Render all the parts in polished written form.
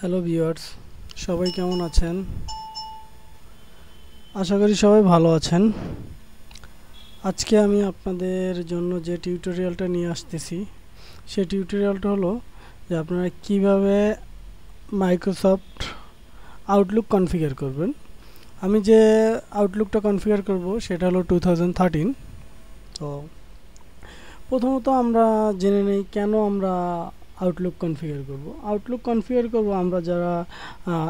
Hello viewers, সবাই কেমন আছেন? আশা করি সবাই ভালো আছেন। আজকে আমি আপনাদের জন্য যে টিউটোরিয়ালটা নিয়ে আসতেছি সেই টিউটোরিয়ালটা হলো যে আপনারা কিভাবে মাইক্রোসফট আউটলুক কনফিগার করবেন। আমি যে আউটলুকটা কনফিগার করব সেটা হলো 2013। তো প্রথমত আমরা জেনে নেই কেন আমরা আউটলুক কনফিগার করব। আউটলুক কনফিগার করব আমরা যারা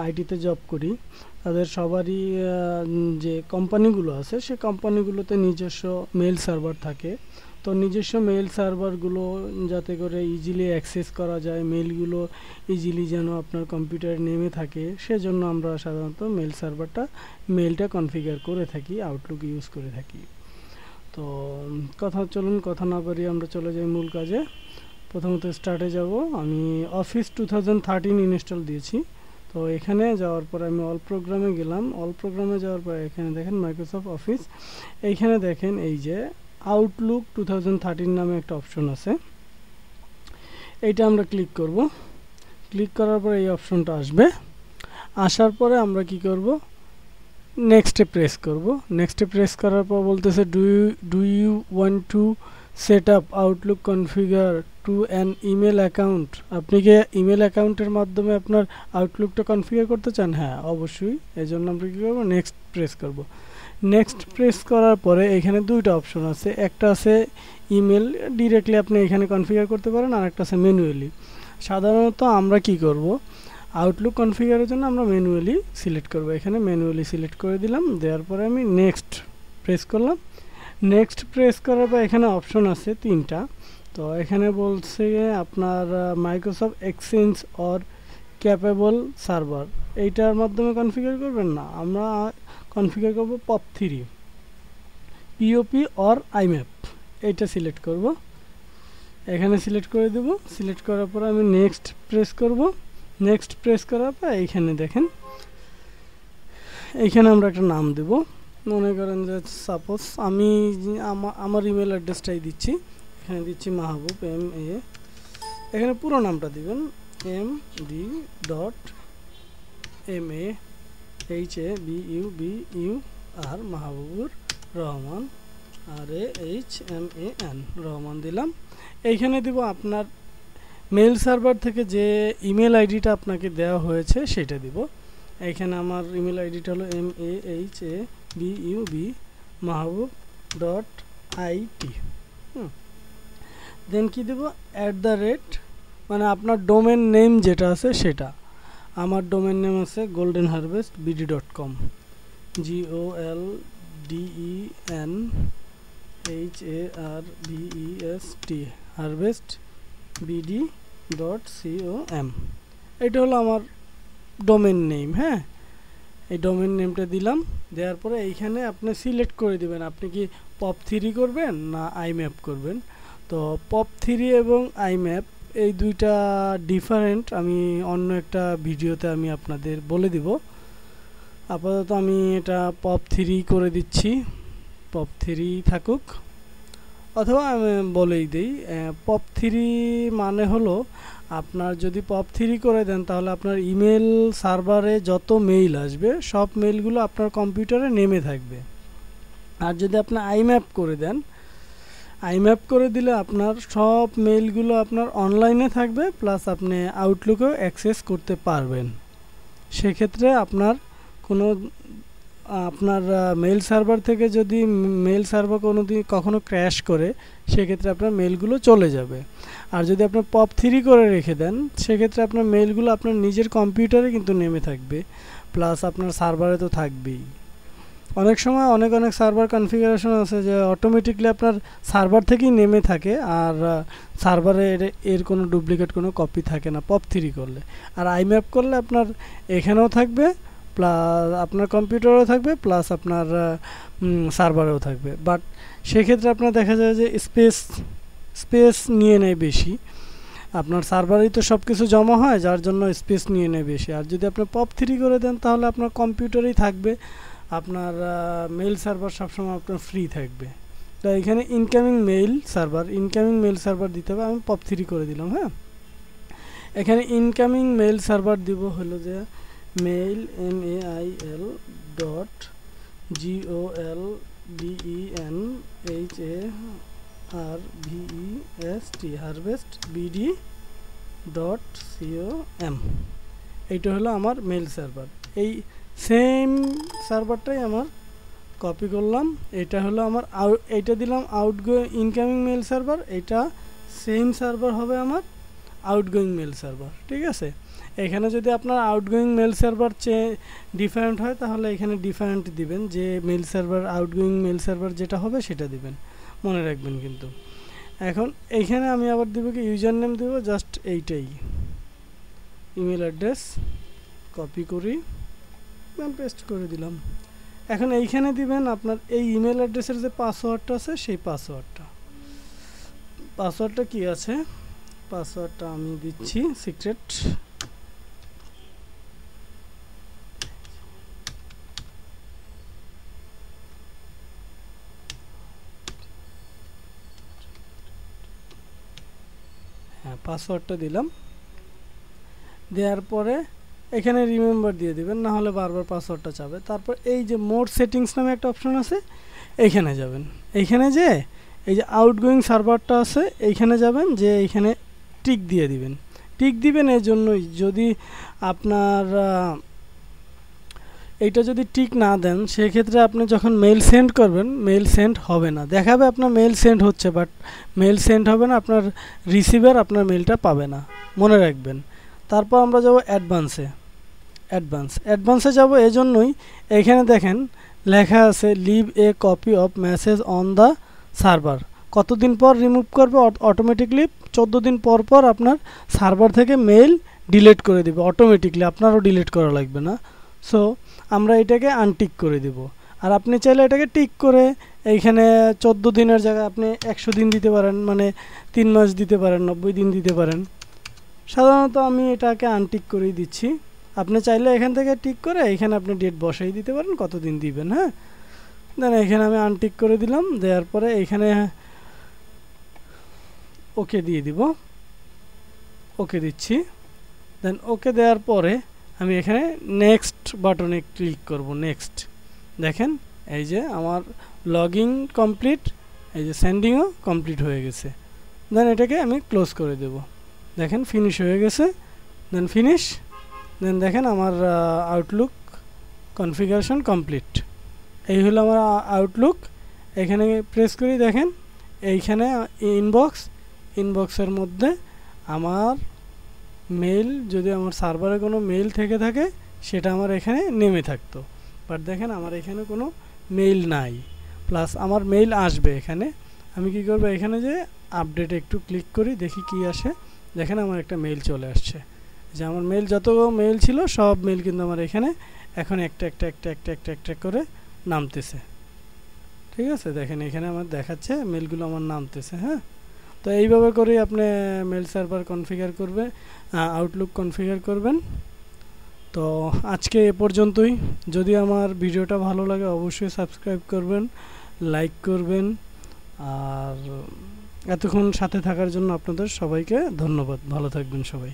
আইটিতে জব করি তাদের সবারই যে কোম্পানিগুলো আছে সে কোম্পানিগুলোতে নিজস্ব মেইল সার্ভার থাকে। তো নিজস্ব মেইল সার্ভারগুলো যাতে করে ইজিলি অ্যাক্সেস করা যায়, মেইলগুলো ইজিলি যেন আপনার কম্পিউটারে নেমে থাকে, সেজন্য আমরা সাধারণত মেইলটা কনফিগার করে থাকি, আউটলুক ইউজ করে থাকি। তো কথা না বাড়িয়ে আমরা চলে যাই মূল কাজে। প্রথমত স্টার্টে যাব। আমি অফিস 2013 ইনস্টল দিয়েছি। তো এখানে যাওয়ার পর আমি অল প্রোগ্রামে গেলাম। অল প্রোগ্রামে যাওয়ার পর এখানে দেখেন মাইক্রোসফট অফিস, এইখানে দেখেন এই যে আউটলুক 2013 নামে একটা অপশন আছে, এইটা আমরা ক্লিক করব। ক্লিক করার পর এই অপশনটা আসবে। আসার পরে আমরা কি করব, নেক্সটে প্রেস করব। নেক্সটে প্রেস করার পর বলতেছে do you want to set up Outlook configure to an email account. আপনি কি ইমেল অ্যাকাউন্টের মাধ্যমে আপনার আউটলুকটা কনফিগার করতে চান? হ্যাঁ, অবশ্যই। এই জন্য আমরা কী করবো, নেক্সট প্রেস করব। নেক্সট প্রেস করার পরে এখানে দুইটা অপশন আছে, একটা আছে ইমেল, ডিরেক্টলি আপনি এখানে কনফিগার করতে পারেন, আর একটা আছে ম্যানুয়ালি। সাধারণত আমরা কি করব, আউটলুক কনফিগারের জন্য আমরা ম্যানুয়ালি সিলেক্ট করব। এখানে ম্যানুয়ালি সিলেক্ট করে দিলাম, দেওয়ার পরে আমি নেক্সট প্রেস করলাম। নেক্সট প্রেস করার পর এখানে অপশন আছে তিনটা। তো এখানে বলছে আপনার Microsoft exchange or capable server, এইটার মাধ্যমে কনফিগার করবেন না, আমরা কনফিগার করব POP3 পিওপি অর আইম্যাপ, এইটা সিলেক্ট করব। এখানে সিলেক্ট করে দেব। সিলেক্ট করার পর আমি নেক্সট প্রেস করব। নেক্সট প্রেস করার পর এইখানে দেখেন, এইখানে আমরা একটা নাম দেব। মনে করেন যে সাপোজ আমি আমার ইমেল অ্যাড্রেসটাই দিচ্ছি, এখানে দিচ্ছি মাহবুব MA। এখানে পুরো নামটা দিবেন MD.MAHABUBUR মাহবুবুর রহমান RAHMAN রহমান দিলাম। এইখানে দিব আপনার মেইল সার্ভার থেকে যে ইমেল আইডিটা আপনাকে দেওয়া হয়েছে সেটা দিব। এখানে আমার ইমেল আইডিটা হলো mahabub.it। দেন কি দেব, মানে আপনার ডোমেন নেম যেটা আছে সেটা। আমার ডোমেন নেম আছে goldenharvestbd.com, GOLDENHARVEST harvestbd.com। এটা হলো আমার ডোমেন নেম। হ্যাঁ, এই ডোমেন নেমটা দিলাম। দেওয়ার পরে এইখানে আপনি সিলেক্ট করে দিবেন আপনি কি POP3 করবেন না আইম্যাপ করবেন। তো POP3 এবং আইম্যাপ এই দুইটা ডিফারেন্ট, আমি অন্য একটা ভিডিওতে আমি আপনাদের বলে দিব। আপাতত আমি এটা POP3 করে দিচ্ছি, POP3 থাকুক। অথবা আমি বলেই দিই, POP3 মানে হলো আপনার যদি POP3 করে দেন তাহলে আপনার ইমেল সার্ভারে যত মেইল আসবে সব মেইলগুলো আপনার কম্পিউটারে নেমে থাকবে। আর যদি আপনি আইম্যাপ করে দেন, আইম্যাপ করে দিলে আপনার সব মেইলগুলো আপনার অনলাইনে থাকবে, প্লাস আপনি আউটলুকেও অ্যাক্সেস করতে পারবেন। সেক্ষেত্রে আপনার মেইল সার্ভার থেকে যদি মেইল সার্ভার কখনো ক্র্যাশ করে, সেক্ষেত্রে আপনার মেইলগুলো চলে যাবে। আর যদি আপনি POP3 করে রেখে দেন, সেক্ষেত্রে আপনার মেইলগুলো আপনার নিজের কম্পিউটারে কিন্তু নেমে থাকবে, প্লাস আপনার সার্ভারে তো থাকবেই। অনেক সময় অনেক সার্ভার কনফিগারেশন আছে যে অটোমেটিকলি আপনার সার্ভার থেকেই নেমে থাকে, আর সার্ভারে এর কোনো ডুপ্লিকেট কোনো কপি থাকে না POP3 করলে। আর আইম্যাপ করলে আপনার এখানেও থাকবে, প্লাস আপনার কম্পিউটারেও থাকবে, প্লাস আপনার সার্ভারেও থাকবে। বাট সেক্ষেত্রে আপনার দেখা যায় যে স্পেস নিয়ে নেয় বেশি। আপনার সার্ভারেই তো সব কিছু জমা হয়, যার জন্য স্পেস নিয়ে নেয় বেশি। আর যদি আপনি POP3 করে দেন তাহলে আপনার কম্পিউটারেই থাকবে, আপনার মেইল সার্ভার সবসময় আপনার ফ্রি থাকবে। তো এখানে ইনকামিং মেইল সার্ভার দিতে হবে, আমি POP3 করে দিলাম। হ্যাঁ, এখানে ইনকামিং মেইল সার্ভার দিব হলো যে mail mail dot goldenharvest harvest bd dot com। এইটা হলো আমার মেইল সার্ভার। এই সেম সার্ভারটাই আমার কপি করলাম, এটা হলো আমার এইটা দিলাম আউটগোয়িং ইনকামিং মেইল সার্ভার, এটা সেম সার্ভার হবে আমার আউটগোয়িং মেইল সার্ভার। ঠিক আছে, এখানে যদি আপনার আউটগোয়িং মেইল সার্ভার ডিফারেন্ট হয় তাহলে এখানে ডিফারেন্ট দিবেন, যে mail server outgoing mail server যেটা হবে সেটা দিবেন, মনে রাখবেন কিন্তু। এখন এইখানে আমি আবার দিব কি ইউজার নেম দেব, জাস্ট এইটাই ইমেল অ্যাড্রেস কপি করি পেস্ট করে দিলাম। এখন এইখানে দিবেন আপনার এই ইমেল অ্যাড্রেসের যে পাসওয়ার্ডটা আছে সেই পাসওয়ার্ডটা কি আছে, পাসওয়ার্ডটা আমি দিচ্ছি সিক্রেট। হ্যাঁ, পাসওয়ার্ডটা দিলাম, দেওয়ার পরে এখানে রিমেম্বার দিয়ে দিবেন, না হলে বারবার পাসওয়ার্ডটা চাবে। তারপর এই যে মোড সেটিংস নামে একটা অপশন আছে, এইখানে যাবেন। এইখানে যে এই যে আউটগোয়িং সার্ভারটা আছে এইখানে যাবেন, যে এইখানে টিক দিয়ে দিবেন। টিক দিবেন এই জন্যই, যদি আপনার এইটা যদি টিক না দেন সেক্ষেত্রে আপনি যখন মেইল সেন্ড করবেন মেইল সেন্ড হবে না, দেখাবে আপনার মেইল সেন্ড হচ্ছে বাট মেইল সেন্ড হবে না, আপনার রিসিভার আপনার মেইলটা পাবে না, মনে রাখবেন। তারপর আমরা যাব অ্যাডভান্সে যাব। এজন্যই এখানে দেখেন লেখা আছে leave a copy of message on the server. কতদিন পর রিমুভ করবে, অটোমেটিকলি 14 দিন পর পর আপনার সার্ভার থেকে মেইল ডিলিট করে দিবে অটোমেটিকলি, আপনারও ডিলিট করা লাগবে না। সো আমরা এটাকে আনটিক করে দিব। আর আপনি চাইলে এটাকে টিক করে এইখানে 14 দিনের জায়গায় আপনি 100 দিন দিতে পারেন, মানে 3 মাস দিতে পারেন, 90 দিন দিতে পারেন। সাধারণত আমি এটাকে আনটিক করেই দিচ্ছি। আপনি চাইলে এখান থেকে টিক করে এখানে আপনি ডেট বসাই দিতে পারেন কতদিন দিবেন। হ্যাঁ, দেন এখানে আমি আনটিক করে দিলাম, দেওয়ার পরে এখানে ওকে দিয়ে দিব, ওকে দিচ্ছি। দেন ওকে দেওয়ার পরে আমি এখানে নেক্সট বাটনে ক্লিক করব। নেক্সট দেখেন এই যে আমার লগইন কমপ্লিট, এই যে সেন্ডিংও কমপ্লিট হয়ে গেছে। দেন এটাকে আমি ক্লোজ করে দেব। দেখেন ফিনিশ হয়ে গেছে, দেন ফিনিশ। দেন দেখেন আমার আউটলুক কনফিগারেশন কমপ্লিট। এই হলো আমার আউটলুক। এখানে প্রেস করি, দেখেন এইখানে ইনবক্সের মধ্যে আমার মেইল, যদি আমার সার্ভারে কোনো মেইল থেকে থাকে সেটা আমার এখানে নেমে থাকতো, বাট দেখেন আমার এখানে কোনো মেইল নাই, প্লাস আমার মেইল আসবে এখানে। আমি কি করব, এখানে যে আপডেটে একটু ক্লিক করি, দেখি কি আসে। দেখেন আমার একটা মেইল চলে আসছে, যে আমার মেইল যত মেইল ছিল সব মেইল কিন্তু আমার এখানে এখন একটা করে নামতেছে। ঠিক আছে, দেখেন এখানে আমার দেখাচ্ছে মেইলগুলো আমার নামতেছে। হ্যাঁ, তো এইভাবে করে আপনি মেইল সার্ভার কনফিগার করবে, আউটলুক কনফিগার করবেন। তো আজকে এ পর্যন্তই। যদি আমার ভিডিওটা ভালো লাগে অবশ্যই সাবস্ক্রাইব করবেন, লাইক করবেন, আর এতক্ষণ সাথে থাকার জন্য আপনাদের সবাইকে ধন্যবাদ। ভালো থাকবেন সবাই।